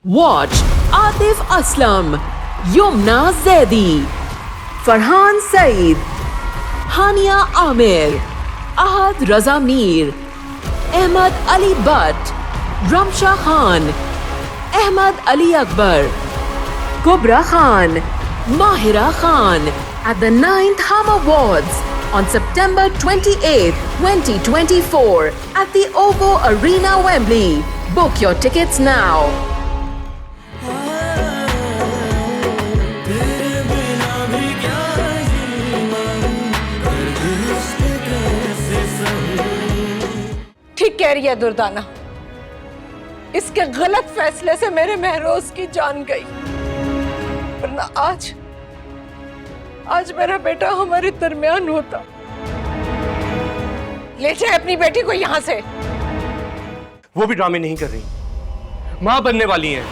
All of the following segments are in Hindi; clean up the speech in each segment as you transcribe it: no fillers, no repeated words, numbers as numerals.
Watch Atif Aslam, Yumna Zaidi, Farhan Saeed, Hania Amir, Ahad Raza Mir, Ahmad Ali Butt, Ramsha Khan, Ahmad Ali Akbar, Kubra Khan, Mahira Khan at the 9th Hum Awards on September 28, 2024 at the OVO Arena, Wembley. Book your tickets now. ठीक कह रही है दुर्दाना, इसके गलत फैसले से मेरे महरोज की जान गई, वरना आज मेरा बेटा हमारे दरमियान होता। ले जाए अपनी बेटी को यहां से। वो भी ड्रामे नहीं कर रही, मां बनने वाली हैं।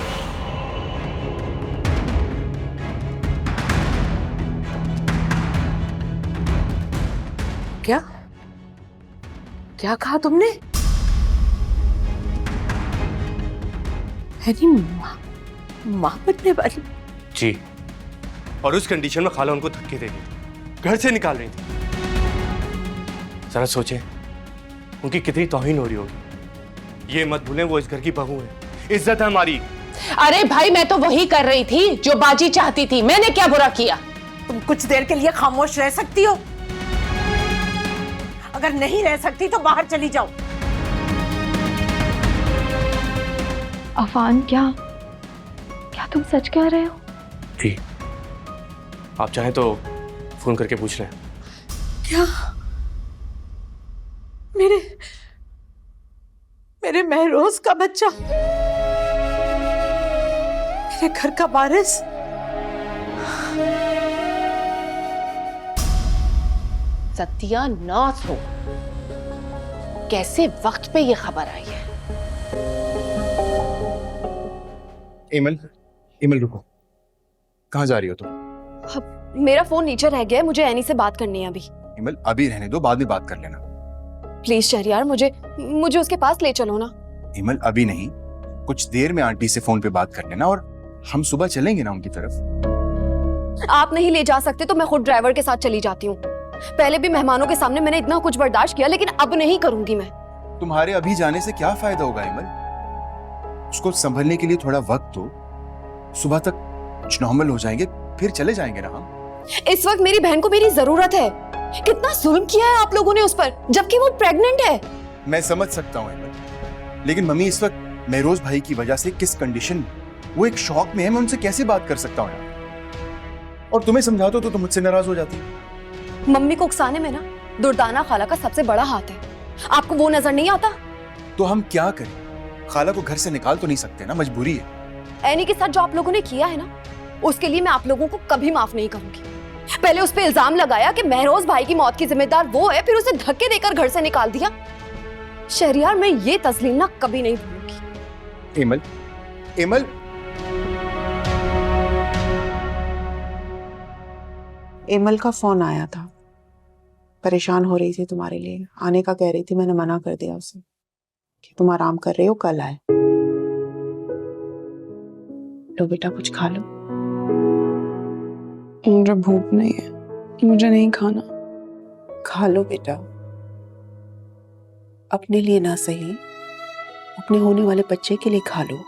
क्या क्या कहा तुमने? मां बनने वाली? जी, और उस कंडीशन में खाला उनको धक्के दे रही थी, घर से निकाल रही थी। जरा सोचें, उनकी कितनी तौहीन हो रही होगी। ये मत भूलें वो इस घर की बहू है, इज्जत है हमारी। अरे भाई, मैं तो वही कर रही थी जो बाजी चाहती थी। मैंने क्या बुरा किया? तुम कुछ देर के लिए खामोश रह सकती हो? अगर नहीं रह सकती तो बाहर चली जाओ। अफान, क्या तुम सच कह रहे हो? जी, आप चाहें तो फोन करके पूछ लें। क्या? मेरे महरोज का बच्चा, मेरे घर का वारिस? सत्यानाश हो, कैसे वक्त पे ये खबर आई है। इमल रुको, कहाँ जा रही हो तुम? मेरा फोन नीचे रह गया है, मुझे एनी से बात करनी है अभी। इमल अभी रहने दो, बाद में बात कर लेना। प्लीज शहरियार, मुझे उसके पास ले चलो ना। इमल अभी नहीं, कुछ देर में आंटी से फोन पे बात कर लेना और हम सुबह चलेंगे ना उनकी तरफ। आप नहीं ले जा सकते तो मैं खुद ड्राइवर के साथ चली जाती हूँ। पहले भी मेहमानों के सामने मैंने इतना कुछ बर्दाश्त किया, लेकिन अब नहीं करूंगी मैं। तुम्हारे अभी जाने से क्या फायदा होगा इमल? उसको संभलने के लिए थोड़ा वक्त दो, सुबह तक कुछ नॉर्मल हो जाएंगे, फिर चले जाएंगे ना हम। इस वक्त मेरी बहन को मेरी जरूरत है। कितना जुल्म किया है आप लोगों ने उस पर, जबकि वो प्रेग्नेंट है। मैं समझ सकता हूँ इमल, लेकिन मम्मी इस वक्त महरोज भाई की वजह से किस कंडीशन में, वो एक शॉक में है, मैं उनसे कैसे बात कर सकता हूँ यार? और तुम्हें समझाता तो तुम मुझसे नाराज हो जाती। मम्मी को उकसाने में ना दुर्दाना खाला का सबसे बड़ा हाथ है। आपको वो नजर नहीं आता? तो हम क्या करें? खाला को घर से निकाल तो नहीं सकते ना, मजबूरी है। एनी के साथ जो आप लोगों ने किया है ना, उसके लिए मैं आप लोगों को कभी माफ नहीं करूंगी। पहले उस पे इल्जाम लगाया कि महरोज भाई की मौत की जिम्मेदार वो है, फिर उसे धक्के देकर घर से निकाल दिया। शहरियार, मैं ये तस्लीम ना कभी नहीं भूलूंगी। इमल इमल का फोन आया था, परेशान हो रही थी तुम्हारे लिए, आने का कह रही थी। मैंने मना कर दिया उसे कि तुम आराम कर रहे हो, कल आए। लो बेटा, कुछ खा लो। मुझे भूख नहीं है, मुझे नहीं खाना। खा लो बेटा, अपने लिए ना सही, अपने होने वाले बच्चे के लिए खा लो।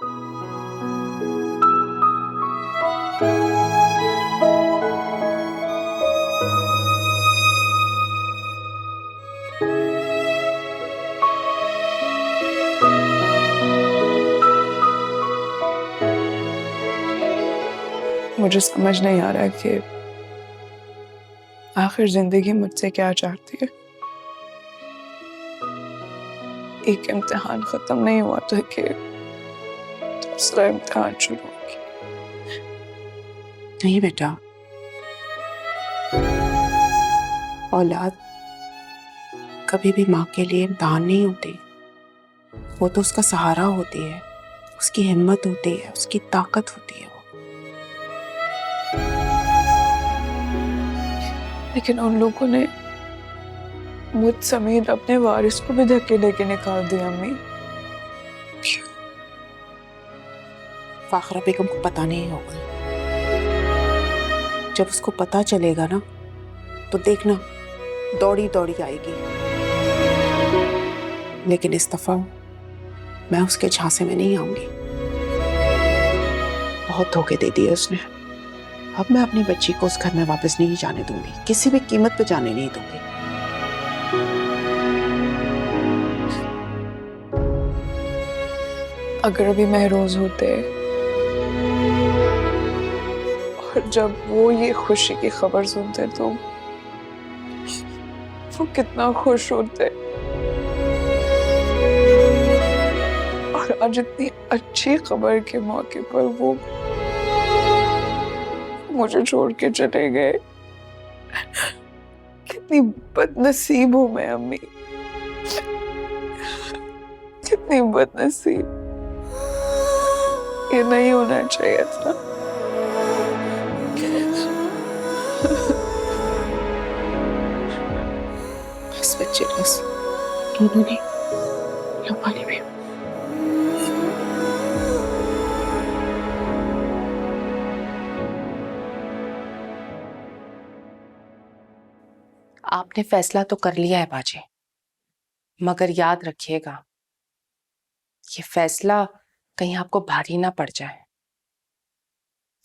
मुझे समझ नहीं आ रहा कि आखिर जिंदगी मुझसे क्या चाहती है। एक इम्तिहान खत्म नहीं हुआ था कि दूसरा इम्तिहान शुरू हो गया। नहीं बेटा, औलाद कभी भी माँ के लिए इम्तिहान नहीं होती। वो तो उसका सहारा होती है, उसकी हिम्मत होती है, उसकी ताकत होती है। लेकिन उन लोगों ने मुझ समेत अपने वारिस को भी धक्के देके निकाल दिया। अम्मी, फाखरा बेगम को पता नहीं होगा। जब उसको पता चलेगा ना तो देखना दौड़ी दौड़ी आएगी। लेकिन इस दफा मैं उसके झांसे में नहीं आऊंगी। बहुत धोखे दे दिए उसने। अब मैं अपनी बच्ची को उस घर में वापस नहीं जाने दूंगी, किसी भी कीमत पे जाने नहीं दूंगी। अगर अभी महरोज होते और जब वो ये खुशी की खबर सुनते तो वो कितना खुश होते। और आज इतनी अच्छी खबर के मौके पर वो मुझे छोड़ के चले गए। कितनी बदनसीब हूं मैं अम्मी, कितनी बदनसीब। ये नहीं होना चाहिए था। बस बच्चे बस, दोनों ने लो पानी भी। आपने फैसला तो कर लिया है बाजी, मगर याद रखिएगा ये फैसला कहीं आपको भारी ना पड़ जाए।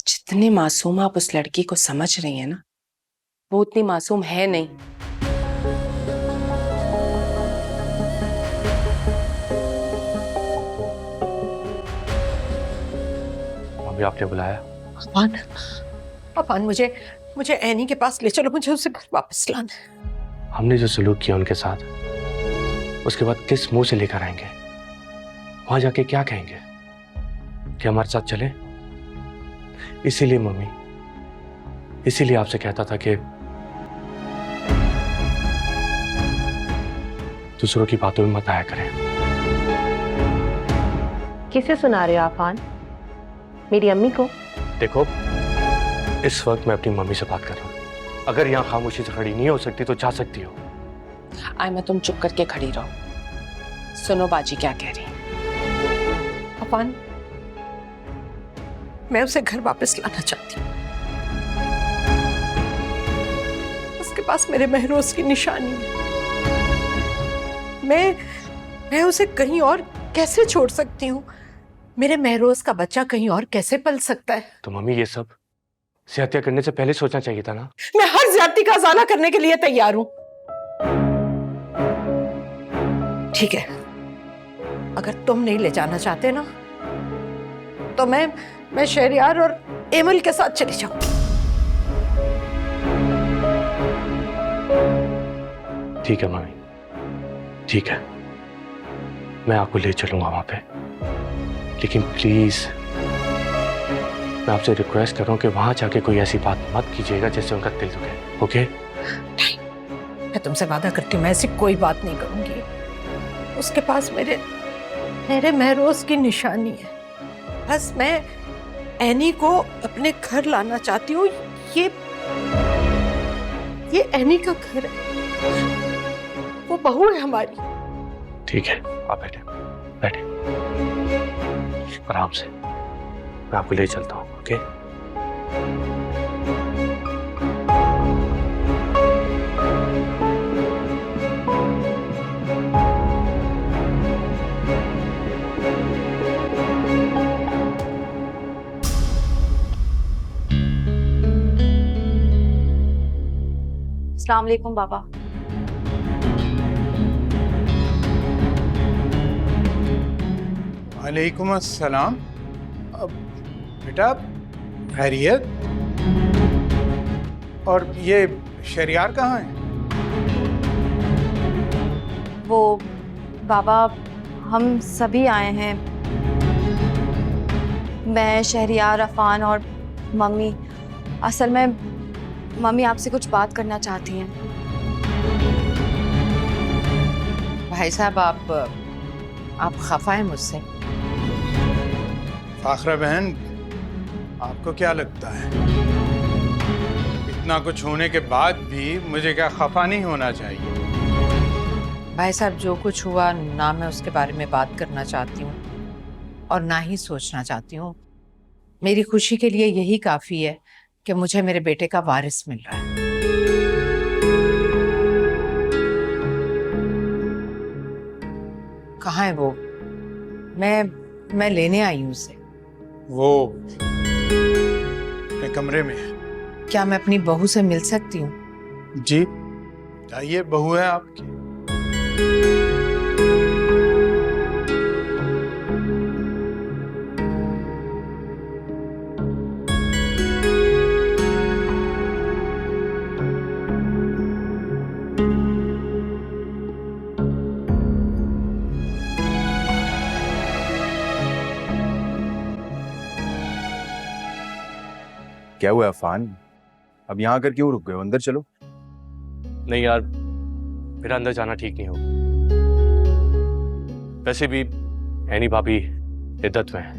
जितने मासूम आप उस लड़की को समझ रही हैं ना, वो उतनी मासूम है नहीं। अभी आपने बुलाया? अपान मुझे एनी के पास ले चलो, मुझे उसे घर वापस लाना है। हमने जो सलूक किया उनके साथ, उसके बाद किस मुंह से लेकर आएंगे? वहां जाके क्या कहेंगे कि हमारे साथ चले? इसीलिए मम्मी, इसीलिए आपसे कहता था कि दूसरों की बातों में मत आया करें। किसे सुना रहे हो आफान? मेरी अम्मी को? देखो, इस वक्त मैं अपनी मम्मी से बात कर रहा हूँ। अगर यहाँ खामोशी से खड़ी नहीं हो सकती तो जा सकती हो। आय मैं तुम चुप करके खड़ी रहो। सुनो बाजी क्या कह रही है। अपान, मैं उसे घर वापस लाना चाहती हूँ। उसके पास मेरे महरोज की निशानी है। मैं उसे कहीं और कैसे छोड़ सकती हूँ? मेरे महरोज का बच्चा कहीं और कैसे पल सकता है? तो मम्मी, ये सब हत्या करने से पहले सोचना चाहिए था ना। मैं हर ज्यादती का अजाला करने के लिए तैयार हूं। ठीक है, अगर तुम नहीं ले जाना चाहते ना तो मैं शहरयार और एमल के साथ चली जाऊं। ठीक है मम्मी, ठीक है, मैं आपको ले चलूंगा वहां पे। लेकिन प्लीज मैं आपसे रिक्वेस्ट कर रहा हूं कि वहां जाके कोई ऐसी बात मत कीजिएगा जिससे उनका दिल दुखे। ओके? नहीं, मैं तुमसे वादा करती हूँ, मैं ऐसी कोई बात नहीं करूंगी। उसके पास मेरे महरोज की निशानी है। बस मैं एनी को अपने घर लाना चाहती हूँ। ये एनी का घर है, वो बहू है हमारी। ठीक है, आप बैठे बैठे आराम से, मैं आपको ले चलता हूँ। ओके? अस्सलाम वालेकुम बाबा। वालेकुम अस्सलाम। बेटा, खैरियत? और ये शहरयार कहाँ है? वो बाबा, हम सभी आए हैं। मैं, शहरयार, अफान और मम्मी। असल में मम्मी आपसे कुछ बात करना चाहती हैं। भाई साहब, आप खफा हैं मुझसे? फाखरा बहन, आपको क्या लगता है इतना कुछ होने के बाद भी मुझे क्या खफा नहीं होना चाहिए? भाई साहब, जो कुछ हुआ ना मैं उसके बारे में बात करना चाहती हूँ और ना ही सोचना चाहती हूँ। मेरी खुशी के लिए यही काफी है कि मुझे मेरे बेटे का वारिस मिल रहा है। कहाँ है वो? मैं लेने आई हूँ उसे। वो अपने कमरे में है। क्या मैं अपनी बहू से मिल सकती हूँ? जी आइए, बहू है आपकी। क्या हुआ अफान, अब यहाँ आकर क्यों रुक गए हो? अंदर चलो। नहीं यार, मेरा अंदर जाना ठीक नहीं होगा। वैसे भी एनी भाभी इद्दत में है।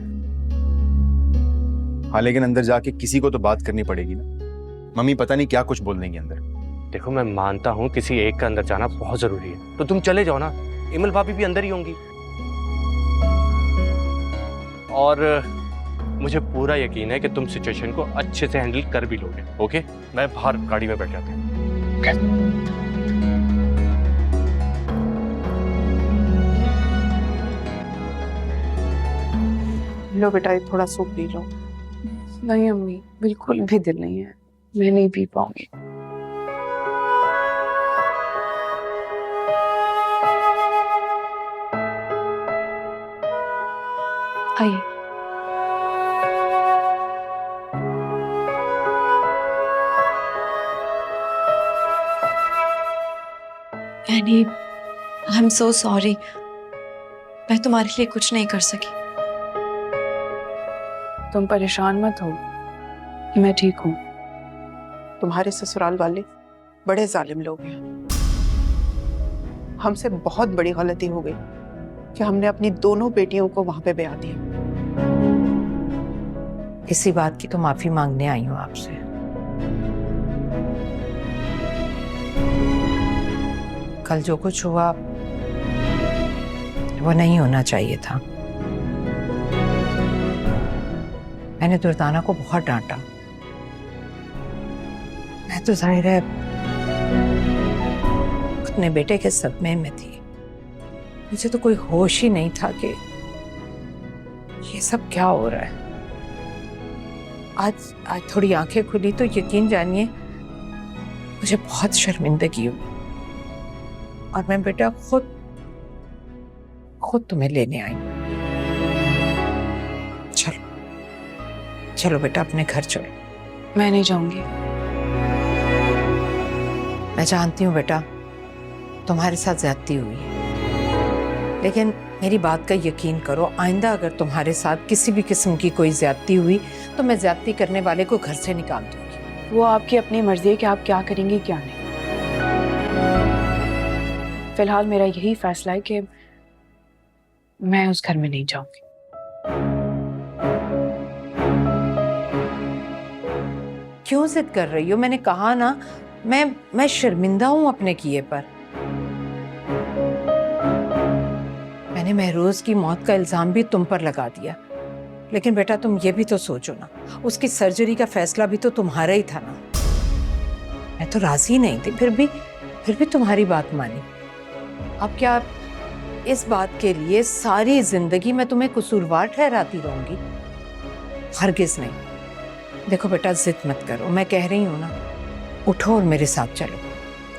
हाँ लेकिन अंदर जाके किसी को तो बात करनी पड़ेगी ना। मम्मी पता नहीं क्या कुछ बोल देंगी अंदर। देखो मैं मानता हूँ किसी एक का अंदर जाना बहुत जरूरी है, तो तुम चले जाओ ना। इमल भाभी भी अंदर ही होंगी। और मुझे पूरा यकीन है कि तुम सिचुएशन को अच्छे से हैंडल कर भी लोगे। ओके, मैं बाहर गाड़ी में बैठ जाता हूँ। लो बेटा, ये थोड़ा सूप पी लो। नहीं अम्मी, बिल्कुल भी दिल नहीं है, मैं नहीं पी पाऊंगी। आइए। Any, I am so sorry, मैं तुम्हारे लिए कुछ नहीं कर सकी। तुम परेशान मत हो, मैं ठीक हूँ। तुम्हारे ससुराल वाले बड़े जालिम लोग हैं। हमसे बहुत बड़ी गलती हो गई कि हमने अपनी दोनों बेटियों को वहां पे ब्याह दिया। इसी बात की तो माफी मांगने आई हूँ आपसे। कल जो कुछ हुआ वो नहीं होना चाहिए था। मैंने दुर्दाना को बहुत डांटा। मैं तो जाहिर है अपने बेटे के सदमे में थी। मुझे तो कोई होश ही नहीं था कि ये सब क्या हो रहा है। आज थोड़ी आंखें खुली तो यकीन जानिए मुझे बहुत शर्मिंदगी हुई। और मैं बेटा खुद तुम्हें लेने आई। चलो बेटा, अपने घर चलो। मैं नहीं जाऊंगी। मैं जानती हूँ बेटा तुम्हारे साथ ज्यादती हुई है, लेकिन मेरी बात का यकीन करो, आइंदा अगर तुम्हारे साथ किसी भी किस्म की कोई ज्यादती हुई तो मैं ज्यादती करने वाले को घर से निकाल दूंगी। वो आपकी अपनी मर्जी है कि आप क्या करेंगी क्या नहीं। फिलहाल मेरा यही फैसला है कि मैं उस घर में नहीं जाऊंगी। क्यों जिद कर रही हो? मैंने कहा ना, मैं शर्मिंदा हूं अपने किए पर। मैंने महरोज की मौत का इल्जाम भी तुम पर लगा दिया, लेकिन बेटा तुम ये भी तो सोचो ना, उसकी सर्जरी का फैसला भी तो तुम्हारा ही था ना। मैं तो राजी नहीं थी, फिर भी तुम्हारी बात मानी। अब क्या इस बात के लिए सारी जिंदगी मैं तुम्हें कसूरवार ठहराती रहूंगी? हरगिज नहीं। देखो बेटा, जिद मत करो, मैं कह रही हूं ना, उठो और मेरे साथ चलो।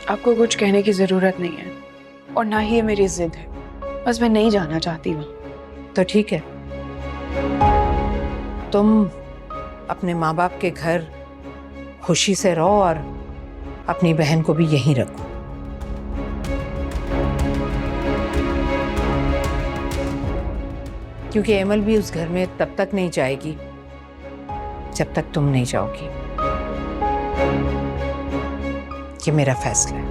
आपको कुछ कहने की जरूरत नहीं है और ना ही ये मेरी जिद है, बस मैं नहीं जाना चाहती वहां। तो ठीक है, तुम अपने माँ बाप के घर खुशी से रहो और अपनी बहन को भी यहीं रखो। क्योंकि एमल भी उस घर में तब तक नहीं जाएगी जब तक तुम नहीं जाओगी। ये मेरा फैसला है।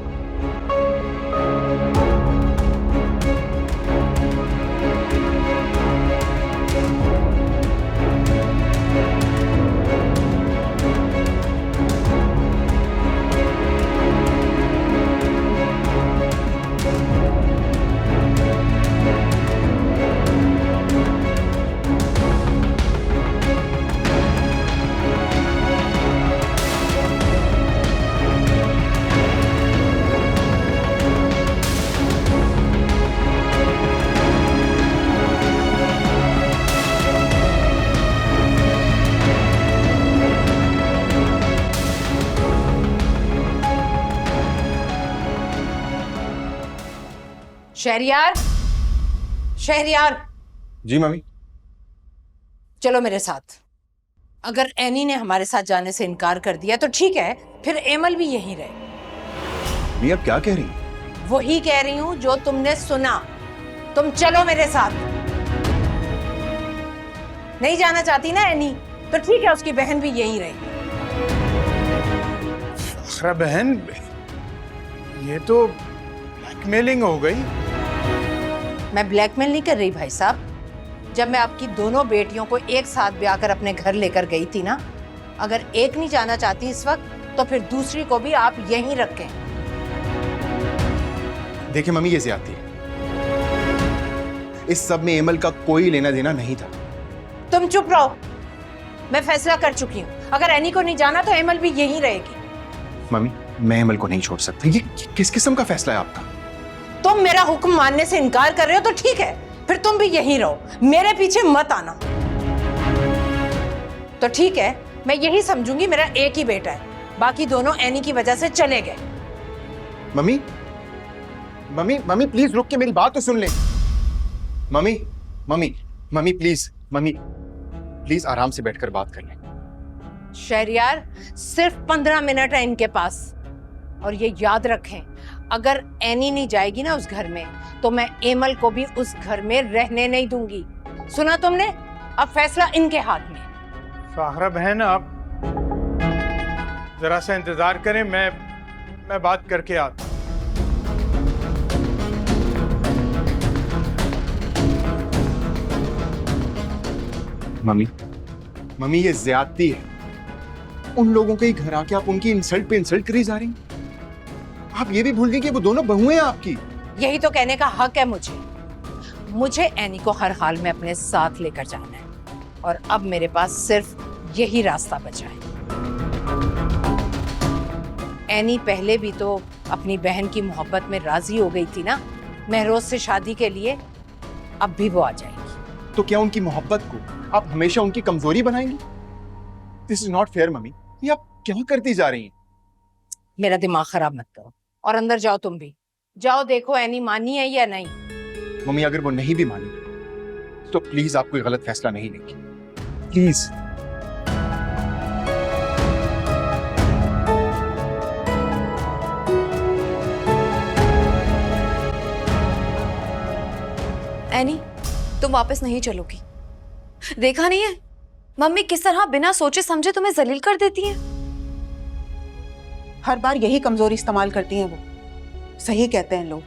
शहरियार, शहरियार, जी मम्मी। चलो मेरे साथ। अगर एनी ने हमारे साथ जाने से इनकार कर दिया तो ठीक है, फिर एमल भी यहीं रहे। मम्मी आप क्या कह रही हैं? वही कह रही हूं जो तुमने सुना। तुम चलो मेरे साथ। नहीं जाना चाहती ना एनी, तो ठीक है, उसकी बहन भी यहीं रहे। फ़ाखरा बहन, ये तो ब्लैकमेलिंग हो गई। मैं ब्लैकमेल नहीं कर रही भाई साहब। जब मैं आपकी दोनों बेटियों को एक साथ ब्याह कर अपने घर लेकर गई थी ना, अगर एक नहीं जाना चाहती इस वक्त तो फिर दूसरी को भी आप यहीं रखें। देखिए मम्मी, ये ज्यादती है। इस सब में एमल का कोई लेना देना नहीं था। तुम चुप रहो। मैं फैसला कर चुकी हूँ। अगर एनी को नहीं जाना तो एमल भी यहीं रहेगी। मम्मी, मैं एमल को नहीं छोड़ सकता। ये किस किस्म का फैसला है आपका? तुम मेरा हुक्म मानने से इनकार कर रहे हो तो ठीक है, फिर तुम भी यहीं रहो, मेरे पीछे मत आना। तो ठीक है, मैं यही समझूंगी मेरा एक ही बेटा है, बाकी दोनों एनी की वजह से चले गए। मम्मी, मम्मी, मम्मी प्लीज रुक के मेरी बात तो सुन ले। Mummy, mummy, mummy please, mummy please आराम से बैठकर बात कर लें। शहरियार, सिर्फ 15 मिनट है इनके पास, और ये याद रखें, अगर एनी नहीं जाएगी ना उस घर में तो मैं एमल को भी उस घर में रहने नहीं दूंगी। सुना तुमने? अब फैसला इनके हाथ में। फ़ाखरा बहन, आप जरा सा इंतजार करें, मैं बात करके आता हूं। मम्मी, मम्मी ये ज्यादती है। उन लोगों के ही घर आके आप उनकी इंसल्ट पे इंसल्ट करी जा रही हैं। आप ये भी भूल गई कि वो दोनों बहुएं हैं आपकी। यही तो कहने का हक है मुझे एनी को हर हाल में अपने साथ लेकर जाना है, और अब मेरे पास सिर्फ यही रास्ता बचा है। एनी पहले भी तो अपनी बहन की मोहब्बत में राजी हो गई थी ना महरोज से शादी के लिए, अब भी वो आ जाएगी। तो क्या उनकी मोहब्बत को आप हमेशा उनकी कमजोरी बनाएंगी? This is not fair mummy. ये आप क्या करती जा रही हैं? मेरा दिमाग खराब मत करो, और अंदर जाओ। तुम भी जाओ, देखो एनी मानी है या नहीं। मम्मी अगर वो नहीं भी मानी तो प्लीज आप कोई गलत फैसला नहीं लेंगी, प्लीज। एनी, तुम वापस नहीं चलोगी। देखा नहीं है मम्मी किस तरह बिना सोचे समझे तुम्हें जलील कर देती हैं। हर बार यही कमजोरी इस्तेमाल करती हैं वो। सही कहते हैं लोग,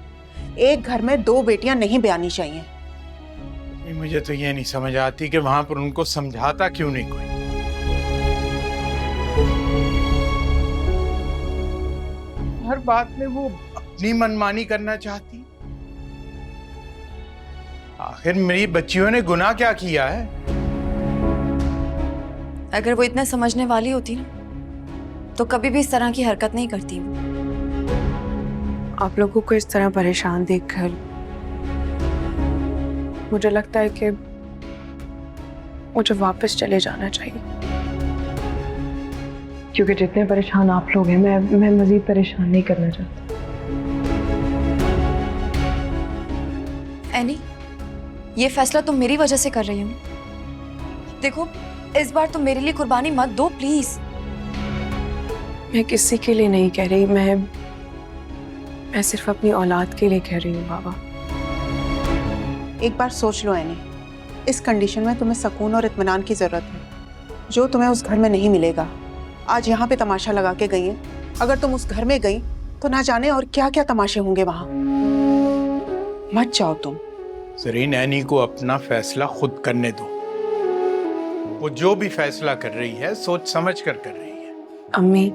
एक घर में दो बेटियां नहीं ब्यानी चाहिए। मुझे तो ये नहीं समझ आती कि वहां पर उनको समझाता क्यों नहीं कोई। हर बात में वो अपनी मनमानी करना चाहती। आखिर मेरी बच्चियों ने गुनाह क्या किया है? अगर वो इतने समझने वाली होती ना तो कभी भी इस तरह की हरकत नहीं करती वो। आप लोगों को इस तरह परेशान देखकर मुझे लगता है कि मुझे वापस चले जाना चाहिए, क्योंकि जितने परेशान आप लोग हैं मैं मजीद परेशान नहीं करना चाहती। एनी, ये फैसला तुम मेरी वजह से कर रही हो। देखो, इस बार तुम मेरे लिए कुर्बानी मत दो प्लीज। मैं किसी के लिए नहीं कह रही, मैं सिर्फ अपनी औलाद के लिए कह रही हूँ बाबा। एक बार सोच लो एनी, इस कंडीशन में तुम्हें सुकून और इत्मीनान की जरूरत है, जो तुम्हें उस घर में नहीं मिलेगा। आज यहाँ पे तमाशा लगा के गई है, अगर तुम उस घर में गई तो ना जाने और क्या क्या तमाशे होंगे वहां। मत जाओ तुम। ज़रीन, एनी को अपना फैसला खुद करने दो। वो जो भी फैसला कर रही है सोच समझ कर रही है। अम्मी,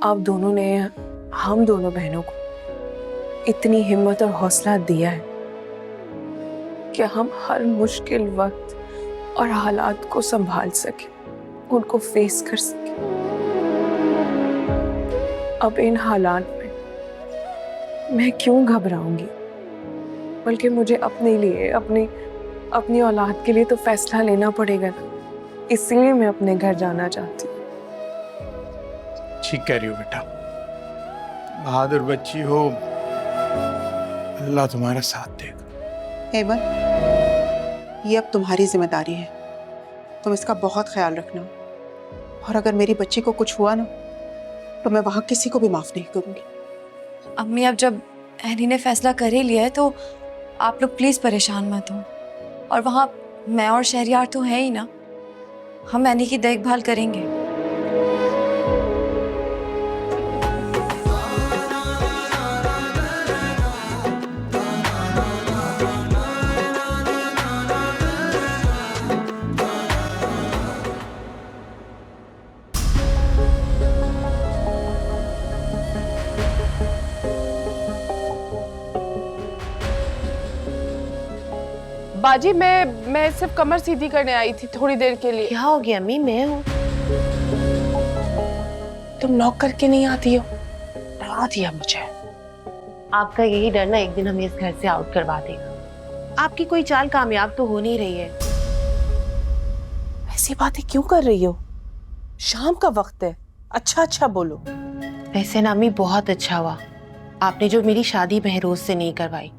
आप दोनों ने हम दोनों बहनों को इतनी हिम्मत और हौसला दिया है कि हम हर मुश्किल वक्त और हालात को संभाल सके, उनको फेस कर सके। अब इन हालात में मैं क्यों घबराऊंगी, बल्कि मुझे अपने लिए, अपनी औलाद के लिए तो फैसला लेना पड़ेगा ना। इसलिए मैं अपने घर जाना चाहती हूँ। ठीक कह रही हो बेटा, बहादुर बच्ची हो, अल्लाह तुम्हारा साथ देगा। हेमन, ये अब तुम्हारी जिम्मेदारी है, तुम इसका बहुत ख्याल रखना। और अगर मेरी बच्ची को कुछ हुआ ना, तो मैं वहां किसी को भी माफ नहीं करूंगी। अम्मी, अब जब एनी ने फैसला कर ही लिया है तो आप लोग प्लीज परेशान मत हो। और वहाँ मैं और शहरियार तो है ही ना, हम एनी की देखभाल करेंगे। बाजी, मैं सिर्फ कमर सीधी करने आई थी थोड़ी देर के लिए। क्या हो गया अम्मी? मैं हूँ। तुम नॉक करके नहीं आती हो? डरा दिया मुझे। आपका यही डर ना एक दिन हमें इस घर से आउट करवा देगा। आपकी कोई चाल कामयाब तो हो नहीं रही है। ऐसी बातें क्यों कर रही हो? शाम का वक्त है, अच्छा बोलो। वैसे ना अम्मी, बहुत अच्छा हुआ आपने जो मेरी शादी महरोज से नहीं करवाई,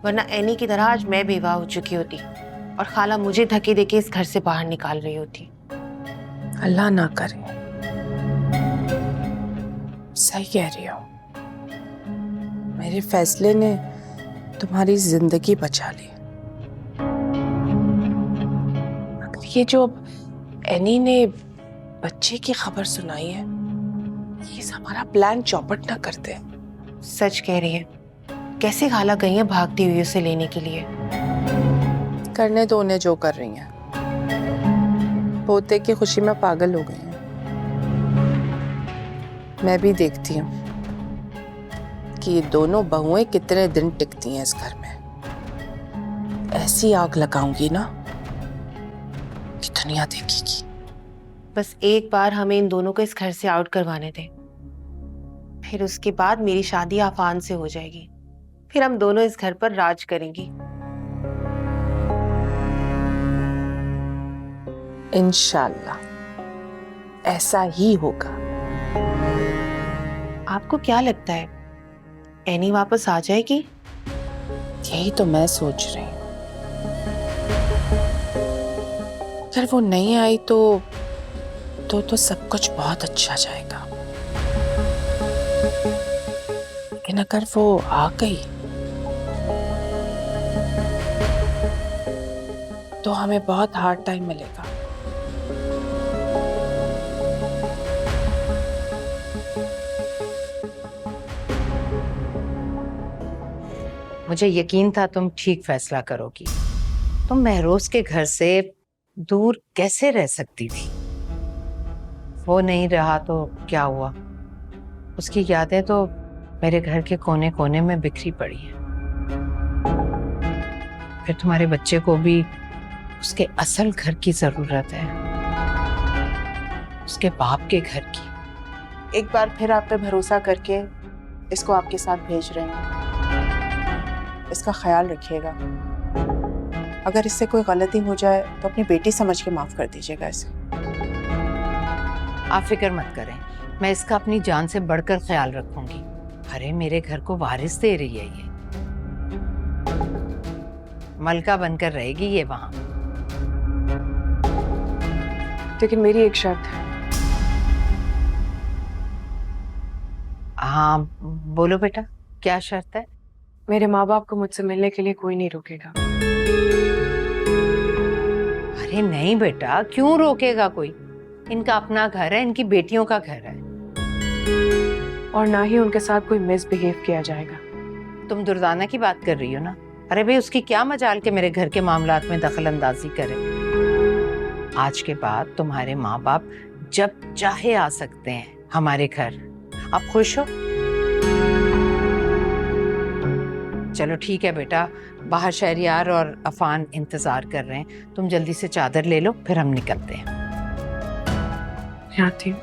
वरना एनी की तरह आज मैं बेवा हो चुकी होती और खाला मुझे धक्के देके इस घर से बाहर निकाल रही होती। अल्लाह ना करे। सही कह रही हो, मेरे फैसले ने तुम्हारी जिंदगी बचा ली। मगर ये जो एनी ने बच्चे की खबर सुनाई है, ये हमारा प्लान चौपट ना करते। सच कह रही है। कैसे खाला गई है भागती हुई उसे लेने के लिए? करने दो उन्हें जो कर रही हैं। पोते की खुशी में पागल हो गई हैं। मैं भी देखती हूँ कि ये दोनों बहुएं कितने दिन टिकती हैं इस घर में। ऐसी आग लगाऊंगी ना कि दुनिया देखेगी। बस एक बार हमें इन दोनों को इस घर से आउट करवाने दें, फिर उसके बाद मेरी शादी आफान से हो जाएगी। फिर हम दोनों इस घर पर राज करेंगी। इंशाल्लाह ऐसा ही होगा। आपको क्या लगता है, एनी वापस आ जाएगी? यही तो मैं सोच रही हूँ। अगर वो नहीं आई तो सब कुछ बहुत अच्छा जाएगा। लेकिन अगर वो आ गई तो हमें बहुत हार्ड टाइम मिलेगा। मुझे यकीन था तुम ठीक फैसला करोगी। तुम महरोज के घर से दूर कैसे रह सकती थी? वो नहीं रहा तो क्या हुआ? उसकी यादें तो मेरे घर के कोने कोने में बिखरी पड़ी हैं। फिर तुम्हारे बच्चे को भी उसके असल घर की जरूरत है, उसके बाप के घर की। एक बार फिर आप पे भरोसा करके इसको आपके साथ भेज रहे हैं। इसका ख्याल रखिएगा। अगर इससे कोई गलती हो जाए तो अपनी बेटी समझ के माफ कर दीजिएगा इसे। आप फिक्र मत करें, मैं इसका अपनी जान से बढ़कर ख्याल रखूंगी। अरे मेरे घर को वारिस दे रही है ये, मलका बनकर रहेगी ये वहां। लेकिन मेरी एक शर्त है। हाँ बोलो बेटा, क्या शर्त है? मेरे माँ बाप को मुझसे मिलने के लिए कोई नहीं रोकेगा। अरे नहीं बेटा, क्यों रोकेगा कोई? इनका अपना घर है, इनकी बेटियों का घर है। और ना ही उनके साथ कोई मिसबिहेव किया जाएगा। तुम दुर्दाना की बात कर रही हो ना? अरे भाई, उसकी क्या मजाल के मेरे घर के मामलात में दखल अंदाजी करे। आज के बाद तुम्हारे माँ बाप जब चाहे आ सकते हैं हमारे घर। आप खुश हो? चलो ठीक है बेटा, बाहर शहरियार और अफान इंतजार कर रहे हैं। तुम जल्दी से चादर ले लो, फिर हम निकलते हैं। आती हूँ।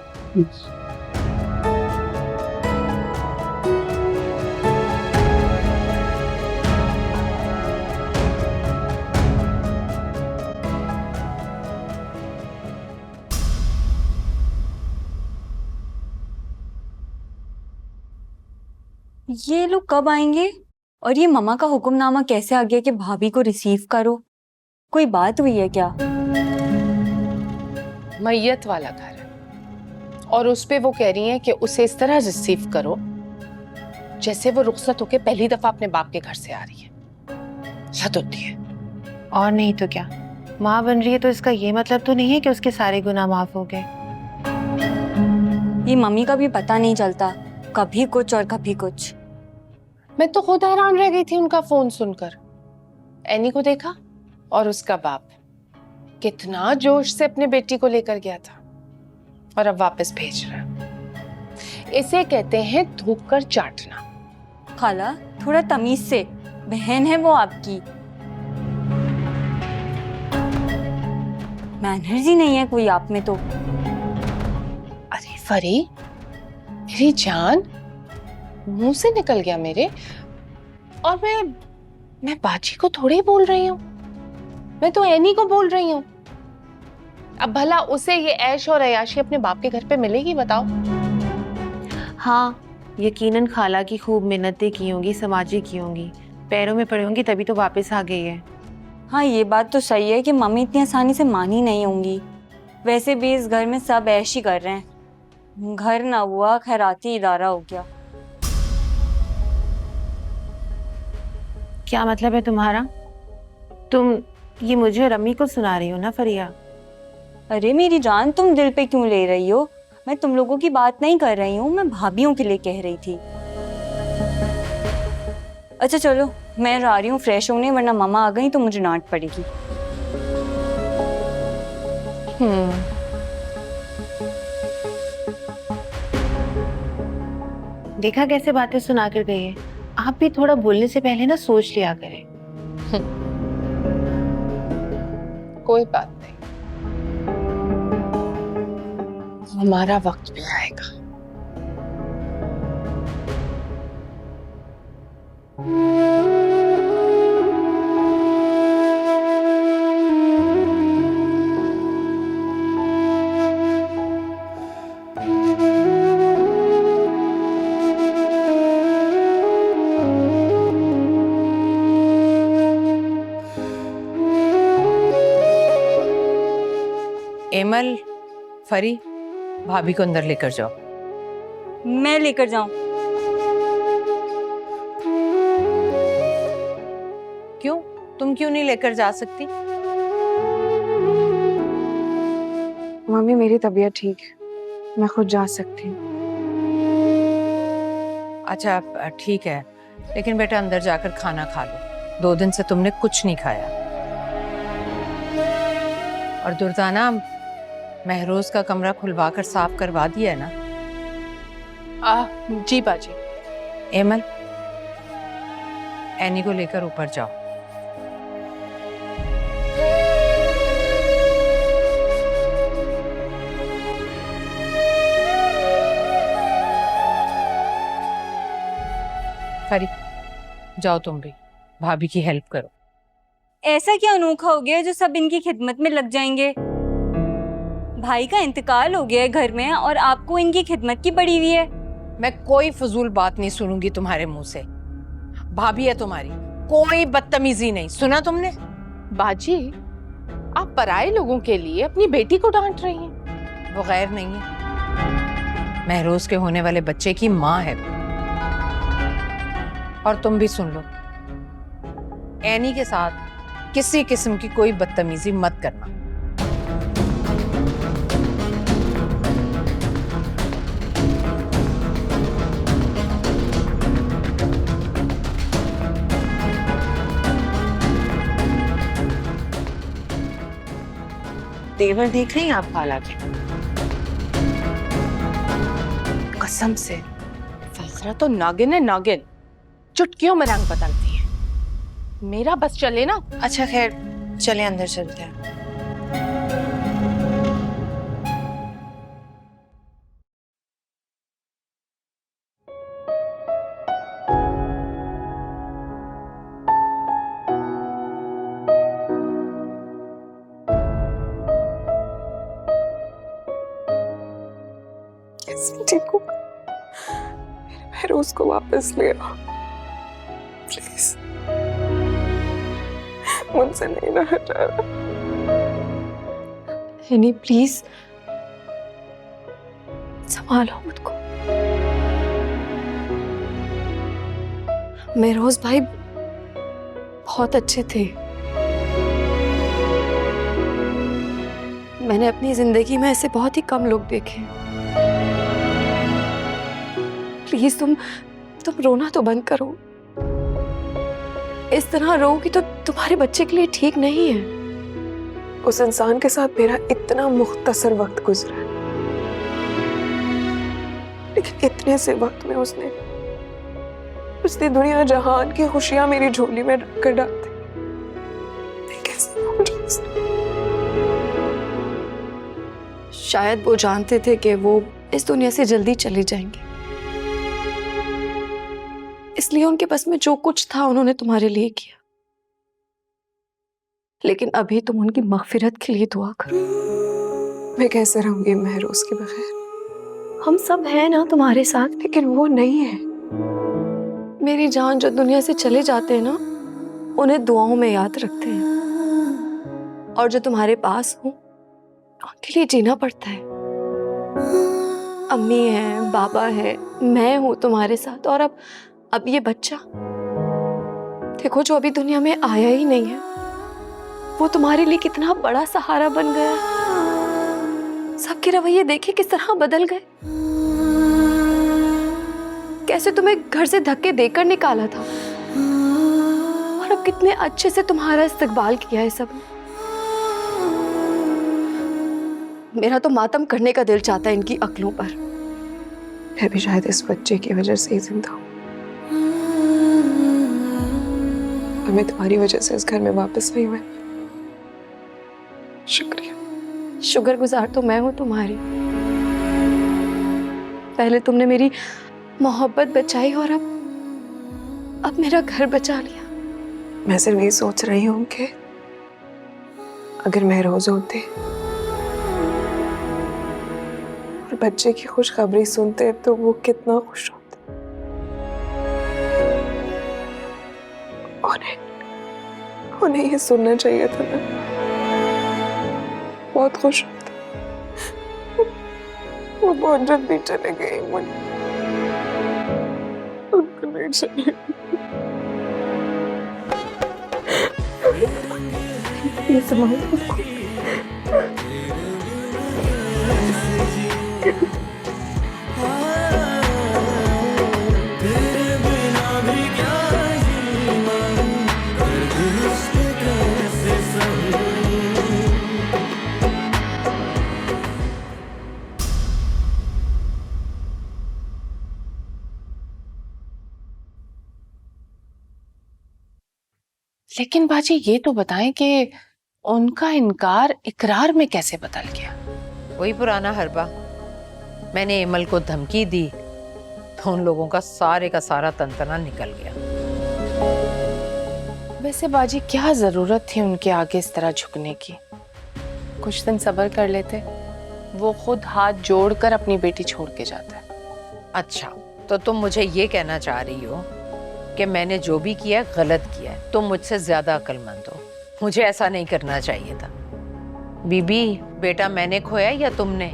ये लोग कब आएंगे और ये मम्मा का हुक्मनामा कैसे आ गया कि भाभी को रिसीव करो? कोई बात हुई है क्या? मैयत वाला घर है और उस पे वो कह रही हैं कि उसे इस तरह रिसीव करो जैसे वो रुखसत होके पहली दफा अपने बाप के घर से आ रही है। हद होती है। और नहीं तो क्या, माँ बन रही है तो इसका ये मतलब तो नहीं है कि उसके सारे गुनाह माफ हो गए। ये मम्मी का भी पता नहीं चलता, कभी कुछ और कभी कुछ। मैं तो खुद हैरान रह गई थी उनका फोन सुनकर। एनी को देखा और उसका बाप कितना जोश से अपने बेटी को लेकर गया था और अब वापस भेज रहा है। इसे कहते हैं धूप कर चाटना। खाला थोड़ा तमीज से, बहन है वो आपकी। मैनर्स ही नहीं है कोई आप में तो। अरे फरी, मेरी जान, मुंह से निकल गया मेरे। और मैं बाजी को थोड़ी बोल रही हूँ, मैं तो एनी को बोल रही हूँ। अब भला उसे ये ऐश और अयाशी अपने बाप के घर पे मिलेगी, बताओ? हाँ, यकीनन खाला की खूब मिन्नतें की होंगी, समाजी की होंगी, पैरों में पड़ी होंगी, तभी तो वापस आ गई है। हाँ ये बात तो सही है कि मम्मी इतनी आसानी से मानी नहीं होंगी। वैसे भी इस घर में सब ऐश ही कर रहे हैं। घर ना हुआ खैराती इदारा हो गया। क्या मतलब है तुम्हारा? तुम ये मुझे और अम्मी को सुना रही हो ना फरिया? अरे मेरी जान, तुम दिल पे क्यों ले रही हो? मैं तुम लोगों की बात नहीं कर रही हूँ, मैं भाभियों के लिए कह रही थी। अच्छा चलो मैं जा रही हूँ फ्रेश होने, वरना मामा आ गई तो मुझे डांट पड़ेगी। देखा कैसे बातें सुना कर गई है। आप भी थोड़ा बोलने से पहले ना सोच लिया करें। कोई बात नहीं, हमारा वक्त भी आएगा। एमल, फरी, भाभी को अंदर लेकर जाओ। मैं लेकर जाऊं? क्यों? तुम क्यों नहीं लेकर जा सकती? मम्मी मेरी तबीयत ठीक है, मैं खुद जा सकती हूँ। अच्छा ठीक है, लेकिन बेटा अंदर जाकर खाना खा लो। 2 दिन से तुमने कुछ नहीं खाया। और दुर्दाना, महरोज का कमरा खुलवा कर साफ करवा दिया है ना? जी बाजी। एमल, एनी को लेकर ऊपर जाओ। फरी, जाओ तुम भी, भाभी की हेल्प करो। ऐसा क्या अनोखा हो गया जो सब इनकी खिदमत में लग जाएंगे? भाई का इंतकाल हो गया है घर में और आपको इनकी खिदमत की पड़ी हुई है। मैं कोई फजूल बात नहीं सुनूंगी तुम्हारे मुंह से। भाभी है तुम्हारी, कोई बदतमीजी नहीं। सुना तुमने? बाजी, आप पराये लोगों के लिए अपनी बेटी को डांट रही हैं। वो गैर नहीं है, महरोज के होने वाले बच्चे की माँ है। और तुम भी सुन लो, एनी के साथ किसी किस्म की कोई बदतमीजी मत करना। देवर देख रही हैं आप खाला के? कसम से फखरा तो नागिन है, नागिन। चुटकियों में रंग बदलती है। मेरा बस चले ना। अच्छा खैर, चले अंदर चलते हैं। ठीक हूँ, मैं रोज को वापस ले आओ। प्लीज मुझसे नहीं रहा जा रहा। एनी प्लीज संभालो खुद को। महरोज भाई बहुत अच्छे थे। मैंने अपनी जिंदगी में ऐसे बहुत ही कम लोग देखे। प्लीज तुम रोना तो बंद करो। इस तरह रोओगी तो तुम्हारे बच्चे के लिए ठीक नहीं है। उस इंसान के साथ मेरा इतना मुख्तसर वक्त गुजरा है, लेकिन इतने से वक्त में उसने दुनिया जहान की खुशियां मेरी झोली में रख कर डाल दी। मैं कैसे भूल जाऊं उसे? शायद वो जानते थे कि वो इस दुनिया से जल्दी चले जाएंगे, इसलिए उनके बस में जो कुछ था उन्होंने तुम्हारे लिए किया। लेकिन अभी तुम उनकी मगफिरत के लिए दुआ करो। मैं कैसे रहूंगी महरोज के बगैर? हम सब हैं ना तुम्हारे साथ। लेकिन वो नहीं है। मेरी जान, जो दुनिया से चले जाते हैं ना, उन्हें दुआओं में याद रखते हैं, और जो तुम्हारे पास हो उनके लिए जीना पड़ता है। अम्मी है, बाबा है, मैं हूं तुम्हारे साथ, और अब ये बच्चा देखो जो अभी दुनिया में आया ही नहीं है, वो तुम्हारे लिए कितना बड़ा सहारा बन गया। सबके रवैये देखे किस तरह बदल गए। कैसे तुम्हें घर से धक्के देकर निकाला था, और अब कितने अच्छे से तुम्हारा इस्तकबाल किया है सब। मेरा तो मातम करने का दिल चाहता है इनकी अक्लों पर। मैं भी शायद इस बच्चे की वजह से ही जिंदा हूँ, और मैं तुम्हारी वजह से इस घर में वापस नहीं हुई। शुक्रिया। शुक्रगुजार तो मैं हूं तुम्हारी। पहले तुमने मेरी मोहब्बत बचाई, और अब मेरा घर बचा लिया। मैं सिर्फ ये सोच रही हूँ कि अगर महरोज होते और बच्चे की खुशखबरी सुनते तो वो कितना खुश होते। उन्हें ये सुनना चाहिए था ना। बहुत खुश होते। वो बहुत जल्दी चले गए। उनको नहीं चाहिए। ये संभाल खुद को। लेकिन बाजी ये तो बताएं कि उनका इनकार इकरार में कैसे बदल गया? वही पुराना हरबा। मैंने इमल को धमकी दी तो उन लोगों का सारा तंतना निकल गया। वैसे बाजी क्या जरूरत थी उनके आगे इस तरह झुकने की? कुछ दिन सब्र कर लेते। वो खुद हाथ जोड़कर अपनी बेटी छोड़ के जाता है। अच्छा, तो तुम मुझे ये कहना चाह रही हो कि मैंने जो भी किया है गलत किया है? तुम मुझसे ज्यादा अक्लमंद हो, मुझे ऐसा नहीं करना चाहिए था। बीबी, बेटा मैंने खोया या तुमने?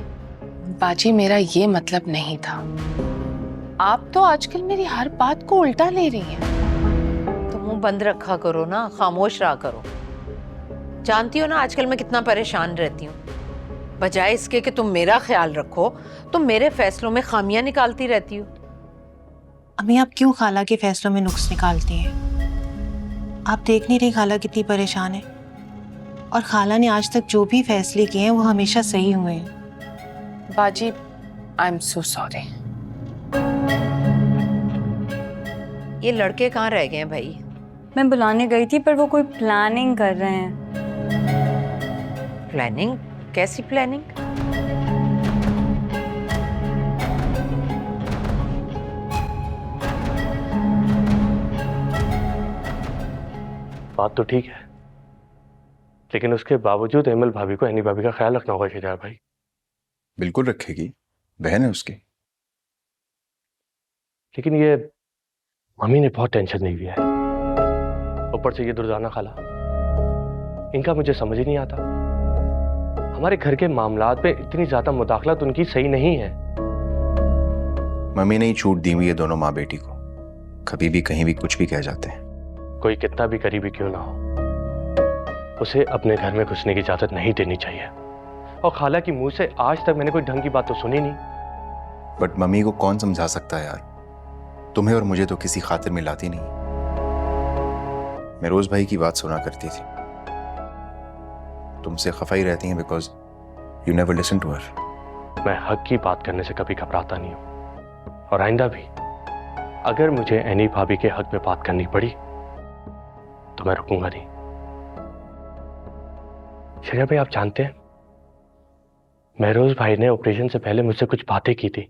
बाजी मेरा ये मतलब नहीं था। आप तो आजकल मेरी हर बात को उल्टा ले रही हैं। तो मुंह बंद रखा करो ना, खामोश रहा करो। जानती हो ना आजकल मैं कितना परेशान रहती हूँ। बजाय इसके कि तुम मेरा ख्याल रखो, तुम मेरे फैसलों में खामियां निकालती रहती हो। अम्मी, आप क्यों खाला के फैसलों में नुक्स निकालती हैं? आप देख नहीं रही खाला कितनी परेशान है, और खाला ने आज तक जो भी फैसले किए हैं वो हमेशा सही हुए हैं। बाजी, आई एम सो सॉरी। ये लड़के कहाँ रह गए हैं भाई? मैं बुलाने गई थी पर वो कोई प्लानिंग कर रहे हैं। प्लानिंग? कैसी प्लानिंग? बात तो ठीक है, लेकिन उसके बावजूद एमल भाभी को एनी भाभी का ख्याल रखना होगा शेजार भाई। बिल्कुल रखेगी, बहन है उसकी। लेकिन ये मम्मी ने बहुत टेंशन ली हुई है। ऊपर से ये दुर्दाना खाला, इनका मुझे समझ ही नहीं आता। हमारे घर के मामलात में इतनी ज्यादा मुदाखलत उनकी सही नहीं है। मम्मी ने ही छूट दी हुई है दोनों माँ बेटी को, कभी भी कहीं भी कुछ भी कह जाते हैं। कोई कितना भी करीबी क्यों ना हो, उसे अपने घर में घुसने की इजाजत नहीं देनी चाहिए। और खाला की मुंह से आज तक मैंने कोई ढंग की बात तो सुनी नहीं। बट मम्मी को कौन समझा सकता है यार, तुम्हें और मुझे तो किसी खातिर मिलाती नहीं। मैं रोज भाई की बात सुना करती थी, तुमसे खफा ही रहती हैं because you never listen to her. मैं हक की बात करने से कभी घबराता नहीं हूं, और आइंदा भी अगर मुझे एनी भाभी के हक में बात करनी पड़ी तो मैं रुकूंगा नहीं। शरिया भाई, आप जानते हैं, महरोज भाई ने ऑपरेशन से पहले मुझसे कुछ बातें की थी